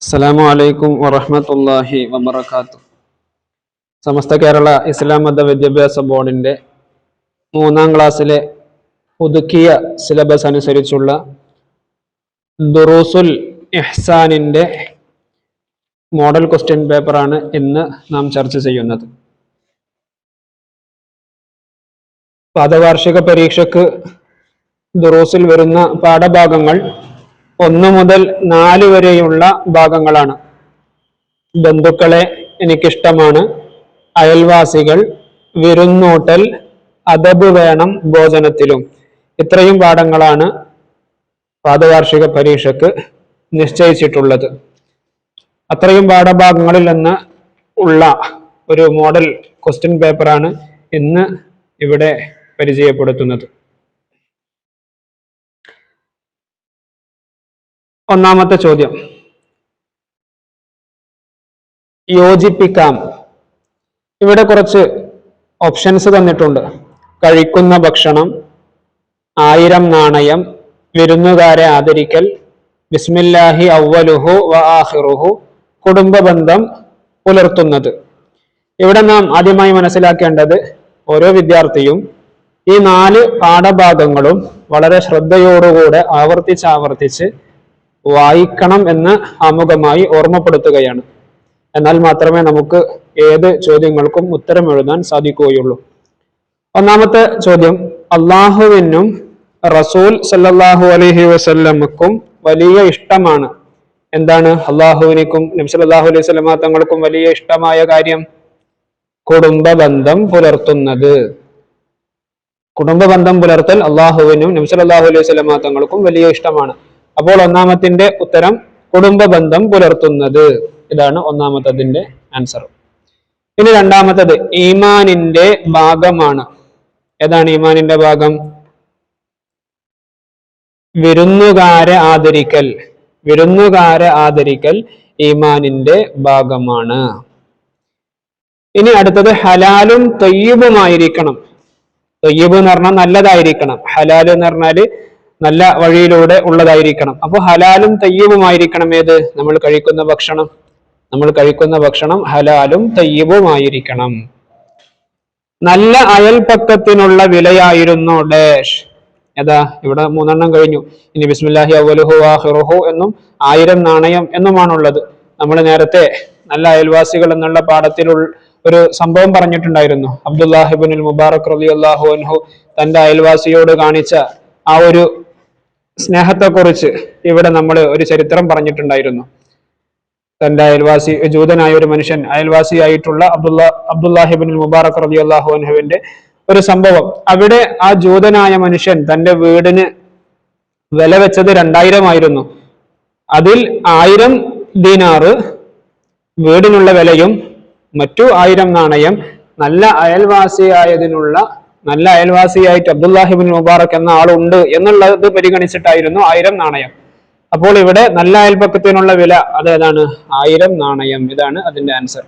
അസ്സലാമു അലൈക്കും വറഹ്മത്തുള്ളാഹി വബറകാതുഹു. സമസ്ത കേരള ഇസ്ലാം മത വിദ്യാഭ്യാസ ബോർഡിന്റെ 3ാം ക്ലാസ്സിലെ പുതുക്കിയ സിലബസ് അനുസരിച്ചുള്ള ദുറൂസുൽ ഇഹ്സാനിന്റെ മോഡൽ ക്വസ്റ്റ്യൻ പേപ്പറാണ് ഇന്ന് നാം ചർച്ച ചെയ്യുന്നത്. പാദവാർഷിക പരീക്ഷയ്ക്ക് ദുറൂസിൽ വരുന്ന പാഠഭാഗങ്ങൾ 1 മുതൽ 4 വരെയുള്ള ഭാഗങ്ങളാണ്. ബന്ധുക്കളെ എനിക്കിഷ്ടമാണ്, അയൽവാസികൾ, വിരുന്നൂട്ടൽ, അദബ് വേണം ഭോജനത്തിലും. ഇത്രയും പാഠങ്ങളാണ് പാദവാർഷിക പരീക്ഷയ്ക്ക് നിശ്ചയിച്ചിട്ടുള്ളത്. അത്രയും പാഠഭാഗങ്ങളിൽ നിന്ന് ഉള്ള ഒരു മോഡൽ ക്വസ്റ്റ്യൻ പേപ്പറാണ് ഇന്ന് ഇവിടെ പരിചയപ്പെടുത്തുന്നത്. ഒന്നാമത്തെ ചോദ്യം, യോജിപ്പിക്കാം. ഇവിടെ കുറച്ച് ഓപ്ഷൻസ് തന്നിട്ടുണ്ട്. കഴിക്കുന്ന ഭക്ഷണം, 1000 നാണയം, വിരുന്നുകാരെ ആദരിക്കൽ, ബിസ്മില്ലാഹി അവ്വലുഹു വ ആഖിറുഹു, കുടുംബ ബന്ധം പുലർത്തുന്നത്. ഇവിടെ നാം ആദ്യമായി മനസ്സിലാക്കേണ്ടത്, ഓരോ വിദ്യാർത്ഥിയും ഈ 4 പാഠഭാഗങ്ങളും വളരെ ശ്രദ്ധയോടുകൂടെ ആവർത്തിച്ച് വായിക്കണം എന്ന് ആമുഖമായി ഓർമ്മപ്പെടുത്തുകയാണ്. എന്നാൽ മാത്രമേ നമുക്ക് ഏത് ചോദ്യങ്ങൾക്കും ഉത്തരം എഴുതാൻ സാധിക്കുകയുള്ളൂ. ഒന്നാമത്തെ ചോദ്യം, അള്ളാഹുവിനും റസൂൽ സല്ലല്ലാഹു അലൈഹി വസല്ലമക്കും വലിയ ഇഷ്ടമാണ്. എന്താണ് അള്ളാഹുവിനും നബി സല്ലല്ലാഹു അലൈഹി വസല്ലമ തങ്ങൾക്കും വലിയ ഇഷ്ടമായ കാര്യം? കുടുംബ ബന്ധം പുലർത്തുന്നത്. കുടുംബ ബന്ധം പുലർത്തൽ അള്ളാഹുവിനും നബി സല്ലല്ലാഹു അലൈഹി വസല്ലമ തങ്ങൾക്കും വലിയ ഇഷ്ടമാണ്. അപ്പോൾ ഒന്നാമത്തിന്റെ ഉത്തരം കുടുംബ ബന്ധം പുലർത്തുന്നത്. ഇതാണ് ഒന്നാമത്തതിന്റെ ആൻസർ. ഇനി രണ്ടാമത്തത് ഈമാനിന്റെ ഭാഗമാണ്. ഏതാണ് ഈമാനിന്റെ ഭാഗം? വിരുന്നുകാരെ ആദരിക്കൽ. വിരുന്നുകാരെ ആദരിക്കൽ ഈമാനിന്റെ ഭാഗമാണ്. ഇനി അടുത്തത് ഹലാലും ത്വയ്യിബുമായിരിക്കണം. ത്വയ്യിബ് എന്ന് പറഞ്ഞാൽ നല്ലതായിരിക്കണം. ഹലാൽ എന്ന് പറഞ്ഞാല് നല്ല വഴിയിലൂടെ ഉള്ളതായിരിക്കണം. അപ്പൊ ഹലാലും തയ്യിബുമായിരിക്കണം. ഏത്? നമ്മൾ കഴിക്കുന്ന ഭക്ഷണം ഹലാലും തയ്യിബുമായിരിക്കണം. നല്ല അയൽപക്കത്തിനുള്ള വിലയായിരുന്നു ഡാഷ്. ഏതാ? ഇവിടെ 3 കഴിഞ്ഞു. ഇനി ബിസ്മില്ലാഹി അവ്വലുഹു ആഖിറുഹു എന്നും 1000 നാണയം എന്നുമാണുള്ളത്. നമ്മൾ നേരത്തെ നല്ല അയൽവാസികൾ എന്നുള്ള പാഠത്തിൽ ഒരു സംഭവം പറഞ്ഞിട്ടുണ്ടായിരുന്നു. അബ്ദുല്ലാഹി ഇബ്നുൽ മുബാറക് റളിയല്ലാഹു അൻഹു തന്റെ അയൽവാസിയോട് കാണിച്ച ആ ഒരു സ്നേഹത്തെക്കുറിച്ച് ഇവിടെ നമ്മൾ ഒരു ചരിത്രം പറഞ്ഞിട്ടുണ്ടായിരുന്നു. തന്റെ അയൽവാസി, ജൂതനായ ഒരു മനുഷ്യൻ, അയൽവാസിയായിട്ടുള്ള അബ്ദുല്ലാഹി ഇബ്നുൽ മുബാറക് റളിയല്ലാഹു അൻഹുവിന്റെ ഒരു സംഭവം. അവിടെ ആ ജൂതനായ മനുഷ്യൻ തന്റെ വീടിന് വില വെച്ചത് 2000 ആയിരുന്നു. അതിൽ 1000 ദീനാറ് വീടിനുള്ള വിലയും മറ്റു 1000 നാണയം നല്ല അയൽവാസിയായിട്ട് അബ്ദുല്ലാഹി ഇബ്നുൽ മുബാറക് എന്ന ആളുണ്ട് എന്നുള്ളത് പരിഗണിച്ചിട്ടായിരുന്നു 1000 നാണയം. അപ്പോൾ ഇവിടെ നല്ല അയൽപക്കത്തിനുള്ള വില അതേതാണ്? 1000 നാണയം. ഇതാണ് അതിന്റെ ആൻസർ.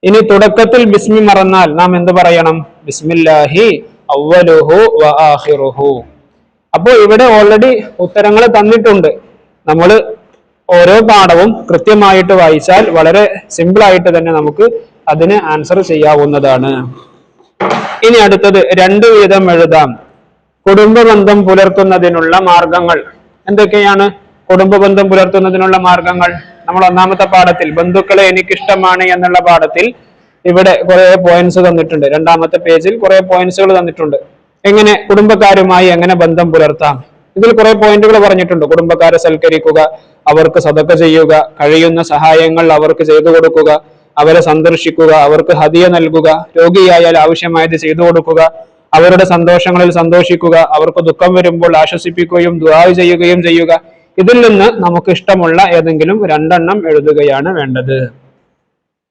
ഇനി തുടക്കത്തിൽ ബിസ്മി മറന്നാൽ നാം എന്ത് പറയണം? ബിസ്മില്ലാഹി അവ്വലുഹു വ ആഖിറുഹു. അപ്പോൾ ഇവിടെ ഓൾറെഡി ഉത്തരങ്ങൾ തന്നിട്ടുണ്ട്. നമ്മൾ ഓരോ പാഠവും കൃത്യമായിട്ട് വായിച്ചാൽ വളരെ സിമ്പിൾ ആയിട്ട് തന്നെ നമുക്ക് അതിന് ആൻസർ ചെയ്യാവുന്നതാണ്. ഇനി അടുത്തത് 2 വീതം എഴുതാം. കുടുംബ ബന്ധം പുലർത്തുന്നതിനുള്ള മാർഗങ്ങൾ എന്തൊക്കെയാണ്? കുടുംബ ബന്ധം പുലർത്തുന്നതിനുള്ള മാർഗങ്ങൾ നമ്മൾ ഒന്നാമത്തെ പാഠത്തിൽ ബന്ധുക്കളെ എനിക്കിഷ്ടമാണ് എന്നുള്ള പാഠത്തിൽ ഇവിടെ കുറെ പോയിന്റ്സ് തന്നിട്ടുണ്ട്. 2ാമത്തെ പേജിൽ കുറെ പോയിന്റ്സുകൾ തന്നിട്ടുണ്ട്. എങ്ങനെ കുടുംബക്കാരുമായി എങ്ങനെ ബന്ധം പുലർത്താം? ഇതിൽ കുറെ പോയിന്റുകൾ പറഞ്ഞിട്ടുണ്ട്. കുടുംബക്കാരെ സൽക്കരിക്കുക, അവർക്ക് സദഖ ചെയ്യുക, കഴിയുന്ന സഹായങ്ങൾ അവർക്ക് ചെയ്തു കൊടുക്കുക, അവരെ സന്ദർശിക്കുക, അവർക്ക് ഹദിയ നൽകുക, രോഗിയായാൽ ആവശ്യമായത് ചെയ്തു കൊടുക്കുക, അവരുടെ സന്തോഷങ്ങളിൽ സന്തോഷിക്കുക, അവർക്ക് ദുഃഖം വരുമ്പോൾ ആശ്വസിപ്പിക്കുകയും ദുആ ചെയ്യുകയും ചെയ്യുക. ഇതിൽ നിന്ന് നമുക്ക് ഇഷ്ടമുള്ള ഏതെങ്കിലും 2 എഴുതുകയാണ് വേണ്ടത്.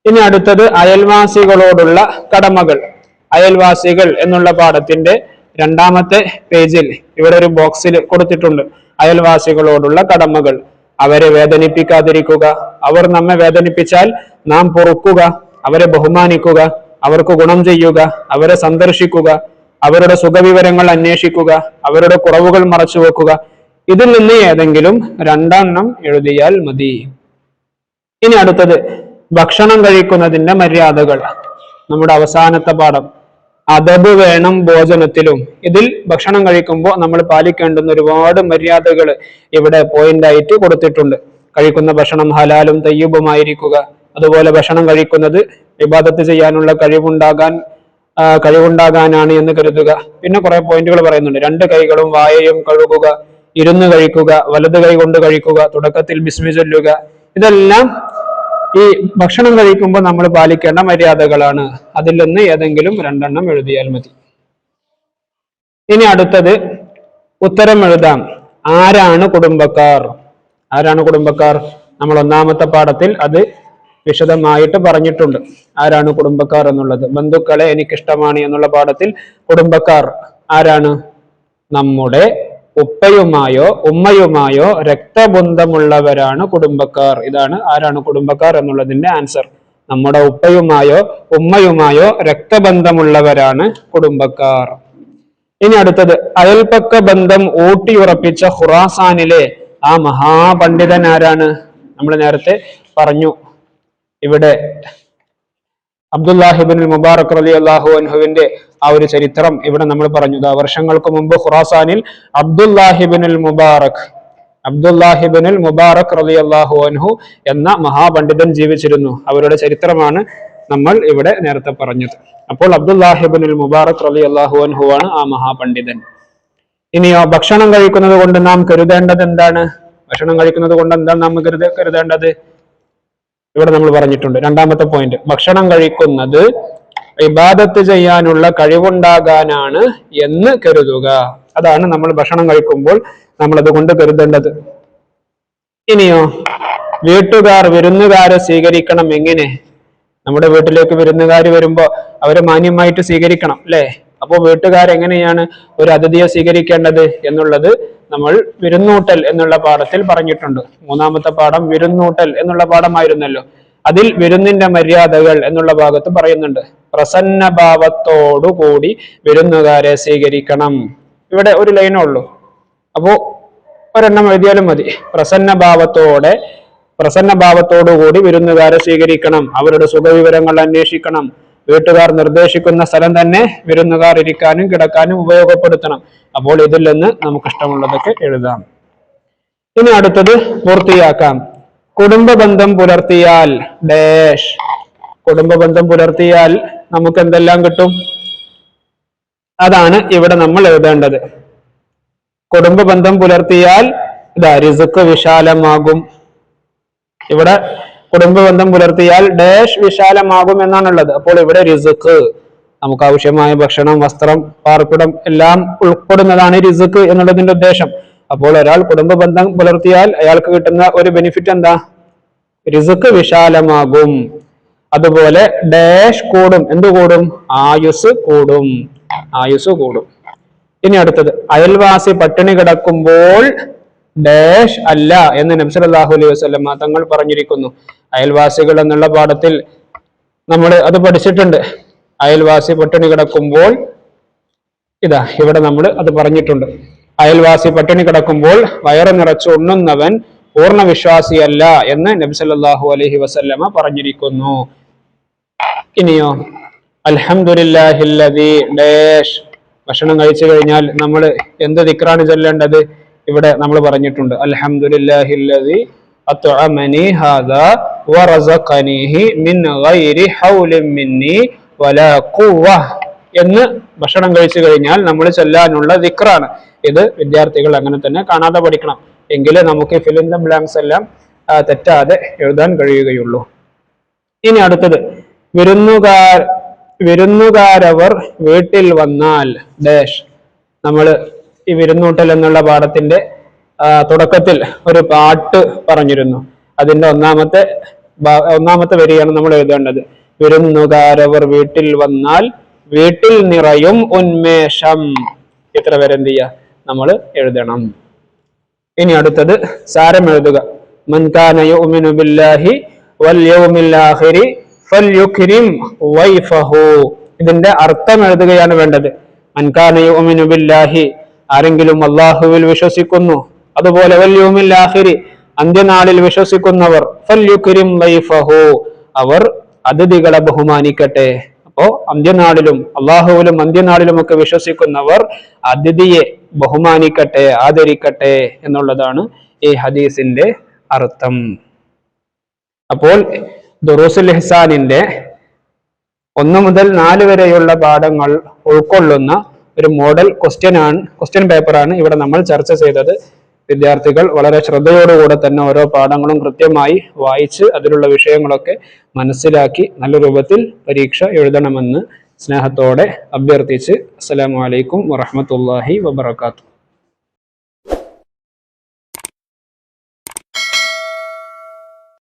ഇനി അടുത്തത് അയൽവാസികളോടുള്ള കടമകൾ. അയൽവാസികൾ എന്നുള്ള പാഠത്തിന്റെ 2ാമത്തെ പേജിൽ ഇവിടെ ഒരു ബോക്സിൽ കൊടുത്തിട്ടുണ്ട്. അയൽവാസികളോടുള്ള കടമകൾ. അവരെ വേദനിപ്പിക്കാതിരിക്കുക, അവർ നമ്മെ വേദനിപ്പിച്ചാൽ നാം പൊറുക്കുക, അവരെ ബഹുമാനിക്കുക, അവർക്ക് ഗുണം ചെയ്യുക, അവരെ സന്ദർശിക്കുക, അവരുടെ സുഖവിവരങ്ങൾ അന്വേഷിക്കുക, അവരുടെ കുറവുകൾ മറച്ചു വെക്കുക. ഇതിൽ നിന്ന് ഏതെങ്കിലും 2 എഴുതിയാൽ മതി. ഇനി അടുത്തത് ഭക്ഷണം കഴിക്കുന്നതിന്റെ മര്യാദകൾ. നമ്മുടെ അവസാനത്തെ പാഠം അദബ് വേണം ഭോജനത്തിലും. ഇതിൽ ഭക്ഷണം കഴിക്കുമ്പോൾ നമ്മൾ പാലിക്കേണ്ടുന്ന ഒരുപാട് മര്യാദകൾ ഇവിടെ പോയിന്റ് ആയിട്ട് കൊടുത്തിട്ടുണ്ട്. കഴിക്കുന്ന ഭക്ഷണം ഹലാലും തയ്യിബുമായിരിക്കുക. അതുപോലെ ഭക്ഷണം കഴിക്കുന്നത് ഇബാദത്ത് ചെയ്യാനുള്ള കഴിവുണ്ടാകാനാണ് എന്ന് കരുതുക. പിന്നെ കുറെ പോയിന്റുകൾ പറയുന്നുണ്ട്. 2 കൈകളും വായയും കഴുകുക, ഇരുന്ന് കഴിക്കുക, വലത് കൈ കൊണ്ട് കഴിക്കുക, തുടക്കത്തിൽ ബിസ്മി ചൊല്ലുക. ഇതെല്ലാം ഈ ഭക്ഷണം കഴിക്കുമ്പോൾ നമ്മൾ പാലിക്കേണ്ട മര്യാദകളാണ്. അതിൽ നിന്ന് ഏതെങ്കിലും 2 എണ്ണം എഴുതിയാൽ മതി. ഇനി അടുത്തത് ഉത്തരം എഴുതാം. ആരാണ് കുടുംബക്കാർ? ആരാണ് കുടുംബക്കാർ? നമ്മൾ ഒന്നാമത്തെ പാഠത്തിൽ അത് വിശദമായിട്ട് പറഞ്ഞിട്ടുണ്ട്. ആരാണ് കുടുംബക്കാർ എന്നുള്ളത്. ബന്ധുക്കളെ എനിക്കിഷ്ടമാണ് എന്നുള്ള പാഠത്തിൽ കുടുംബക്കാർ ആരാണ്? നമ്മുടെ ഉപ്പയുമായോ ഉമ്മയുമായോ രക്തബന്ധമുള്ളവരാണ് കുടുംബക്കാർ. ഇതാണ് ആരാണ് കുടുംബക്കാർ എന്നുള്ളതിന്റെ ആൻസർ. നമ്മുടെ ഉപ്പയുമായോ ഉമ്മയുമായോ രക്തബന്ധമുള്ളവരാണ് കുടുംബക്കാർ. ഇനി അടുത്തത് അയൽപക്ക ബന്ധം ഊട്ടിയുറപ്പിച്ച ഖുറാസാനിലെ ആ മഹാപണ്ഡിതൻ ആരാണ്? നമ്മൾ നേരത്തെ പറഞ്ഞു. ഇവിടെ അബ്ദുല്ലാഹിബ്നുൽ മുബാറക് റളിയല്ലാഹു അൻഹുവിന്റെ ആ ഒരു ചരിത്രം ഇവിടെ നമ്മൾ പറഞ്ഞു. വർഷങ്ങൾക്ക് മുമ്പ് ഖുറാസാനിൽ അബ്ദുല്ലാഹിബ്നുൽ മുബാറക് റളിയല്ലാഹു അൻഹു എന്ന മഹാപണ്ഡിതൻ ജീവിച്ചിരുന്നു. അവരുടെ ചരിത്രമാണ് നമ്മൾ ഇവിടെ നേരത്തെ പറഞ്ഞത്. അപ്പോൾ അബ്ദുല്ലാഹിബ്നുൽ മുബാറക് റളിയല്ലാഹു അൻഹു ആണ് ആ മഹാപണ്ഡിതൻ. ഇനിയോ ഭക്ഷണം കഴിക്കുന്നത് കൊണ്ട് നാം കരുതേണ്ടത് എന്താണ്? ഭക്ഷണം കഴിക്കുന്നത് കൊണ്ട് എന്താണ് നാം കരുതേണ്ടത്? ഇവിടെ നമ്മൾ പറഞ്ഞിട്ടുണ്ട്. 2ാമത്തെ പോയിന്റ്, ഭക്ഷണം കഴിക്കുന്നത് ഇബാദത്ത് ചെയ്യാനുള്ള കഴിവുണ്ടാകാനാണ് എന്ന് കരുതുക. അതാണ് നമ്മൾ ഭക്ഷണം കഴിക്കുമ്പോൾ നമ്മൾ അതുകൊണ്ട് കരുതേണ്ടത്. ഇനിയോ വിരുന്നുകാരെ സ്വീകരിക്കണം. എങ്ങനെ? നമ്മുടെ വീട്ടിലേക്ക് വിരുന്നുകാർ വരുമ്പോ അവരെ മാന്യമായിട്ട് സ്വീകരിക്കണം, അല്ലെ? അപ്പോൾ വീട്ടുകാരെങ്ങനെയാണ് ഒരു അതിഥിയെ സ്വീകരിക്കേണ്ടത് എന്നുള്ളത് നമ്മൾ വിരുന്നൂട്ടൽ എന്നുള്ള പാഠത്തിൽ പറഞ്ഞിട്ടുണ്ട്. 3ാമത്തെ പാഠം വിരുന്നൂട്ടൽ എന്നുള്ള പാഠമായിരുന്നല്ലോ. അതിൽ വിരുന്നിന്റെ മര്യാദകൾ എന്നുള്ള ഭാഗത്ത് പറയുന്നുണ്ട്. പ്രസന്നഭാവത്തോടു കൂടി വിരുന്നുകാരെ സ്വീകരിക്കണം. ഇവിടെ ഒരു ലൈനേ ഉള്ളൂ. അപ്പോ ഒരെണ്ണം എഴുതിയാലും മതി. പ്രസന്നഭാവത്തോടുകൂടി വിരുന്നുകാരെ സ്വീകരിക്കണം. അവരുടെ സുഖവിവരങ്ങൾ അന്വേഷിക്കണം. വീട്ടുകാർ നിർദ്ദേശിക്കുന്ന സ്ഥലം തന്നെ വിരുന്നുകാർ ഇരിക്കാനും കിടക്കാനും ഉപയോഗപ്പെടുത്തണം. അപ്പോൾ ഇതിൽ നിന്ന് നമുക്ക് ഇഷ്ടമുള്ളതൊക്കെ എഴുതാം. ഇനി അടുത്തത് പൂർത്തിയാക്കാം. കുടുംബ ബന്ധം പുലർത്തിയാൽ ഡാഷ്. കുടുംബ ബന്ധം പുലർത്തിയാൽ നമുക്ക് എന്തെല്ലാം കിട്ടും? അതാണ് ഇവിടെ നമ്മൾ എഴുതേണ്ടത്. കുടുംബ ബന്ധം പുലർത്തിയാൽ റിസ്ക് വിശാലമാകും. ഇവിടെ കുടുംബ ബന്ധം പുലർത്തിയാൽ ഡാഷ് വിശാലമാകും എന്നാണുള്ളത്. അപ്പോൾ ഇവിടെ റിസ്ക്, നമുക്ക് ആവശ്യമായ ഭക്ഷണം, വസ്ത്രം, പാർപ്പിടം എല്ലാം ഉൾപ്പെടുന്നതാണ് റിസ്ക് എന്നുള്ളതിന്റെ ഉദ്ദേശം. അപ്പോൾ ഒരാൾ കുടുംബ ബന്ധം പുലർത്തിയാൽ അയാൾക്ക് കിട്ടുന്ന ഒരു ബെനിഫിറ്റ് എന്താ? റിസ്ക് വിശാലമാകും. അതുപോലെ ഡാഷ് കൂടും. എന്ത് കൂടും? ആയുസ് കൂടും. ഇനി അടുത്തത് അയൽവാസി പട്ടിണി കിടക്കുമ്പോൾ ഡാഷ് അല്ല എന്ന് നബി സല്ലല്ലാഹു അലൈഹി വസല്ലം തങ്ങൾ പറഞ്ഞിരിക്കുന്നു. അയൽവാസികൾ എന്നുള്ള പാഠത്തിൽ നമ്മൾ അത് പഠിച്ചിട്ടുണ്ട്. അയൽവാസി പട്ടിണി കിടക്കുമ്പോൾ ഇവിടെ നമ്മൾ അത് പറഞ്ഞിട്ടുണ്ട്. അയൽവാസി പട്ടിണി കിടക്കുമ്പോൾ വയറ് നിറച്ച് ഉണ്ണുന്നവൻ പൂർണ്ണ വിശ്വാസിയല്ല എന്ന് നബി സല്ലല്ലാഹു അലൈഹി വസല്ലമ പറഞ്ഞിരിക്കുന്നു. ഇനിയോ അൽഹംദുലില്ലാഹില്ലദീ ഡാഷ്. ഭക്ഷണം കഴിച്ചു കഴിഞ്ഞാൽ നമ്മൾ എന്ത് ദിക്റാണ് ചൊല്ലേണ്ടത്? ഇവിടെ നമ്മൾ പറഞ്ഞിട്ടുണ്ട്. അൽഹംദുലില്ലാഹില്ലദീ അത്അമനി ഹാദാ വറസഖനിഹി മിൻ ഗൈരി ഹൗലിൻ മിന്നി വലാ ഖുവ്വ എന്ന് ഭക്ഷണം കഴിച്ചു കഴിഞ്ഞാൽ നമ്മൾ ചൊല്ലാനുള്ള ദിക്റാണ്. ഇത് വിദ്യാർത്ഥികൾ അങ്ങനെ തന്നെ കാണാതെ പഠിക്കണം. എങ്കിലേ നമുക്ക് ഫിൽ ഇൻ ദ ബ്ലാങ്ക്സ് എല്ലാം തെറ്റാതെ എഴുതാൻ കഴിയുകയുള്ളൂ. ഇനി അടുത്തത് വിരുന്നുകാരവർ വീട്ടിൽ വന്നാൽ ഡാഷ്. നമ്മൾ ഈ വിരുന്നൂട്ടൽ എന്നുള്ള പാഠത്തിന്റെ തുടക്കത്തിൽ ഒരു പാട്ട് പറഞ്ഞിരുന്നു. അതിന്റെ ഒന്നാമത്തെ വരിയാണ് നമ്മൾ എഴുതേണ്ടത്. വിരുന്നുകാരവർ വീട്ടിൽ വന്നാൽ വീട്ടിൽ നിറയും ഉന്മേഷം. ഇത്ര വരെ എന്ത് ചെയ്യുക? നമ്മൾ എഴുതണം. ഇനി അടുത്തത് സാരം എഴുതുക. മൻ കാന യുഅ്മിനു ബില്ലാഹി വൽ യൗമിൽ ആഖിരി ഫൽയുക്രിം വൈഫഹു. ഇതിന്റെ അർത്ഥം എഴുതുകയാണ് വേണ്ടത്. മൻ കാന യുഅ്മിനു ബില്ലാഹി, ആരെങ്കിലും അല്ലാഹുവിൽ വിശ്വസിക്കുന്നു, അതുപോലെ വൽ യൗമിൽ ആഖിരി, അന്ത്യനാളിൽ വിശ്വസിക്കുന്നവർ ഫൽയുക്രിം ലൈഫഹു, അവർ അതിഥികളെ ബഹുമാനിക്കട്ടെ. അപ്പോ അന്ത്യനാളിലും അള്ളാഹുവിലും അന്ത്യനാളിലും ഒക്കെ വിശ്വസിക്കുന്നവർ അതിഥിയെ ബഹുമാനിക്കട്ടെ, ആദരിക്കട്ടെ എന്നുള്ളതാണ് ഈ ഹദീസിന്റെ അർത്ഥം. അപ്പോൾ ദുറൂസുൽ ഇഹ്സാനിന്റെ 1 മുതൽ 4 വരെയുള്ള പാഠങ്ങൾ ഉൾക്കൊള്ളുന്ന ഒരു മോഡൽ ക്വസ്റ്റ്യൻ പേപ്പറാണ് ഇവിടെ നമ്മൾ ചർച്ച ചെയ്തത്. വിദ്യാർത്ഥികൾ വളരെ ശ്രദ്ധയോടുകൂടെ തന്നെ ഓരോ പാഠങ്ങളും കൃത്യമായി വായിച്ച് അതിലുള്ള വിഷയങ്ങളൊക്കെ മനസ്സിലാക്കി നല്ല രൂപത്തിൽ പരീക്ഷ എഴുതണമെന്ന് സ്നേഹത്തോടെ അഭ്യർത്ഥിച്ച് അസ്സലാമു അലൈക്കും വറഹ്മത്തുള്ളാഹി വബറകാതുഹു.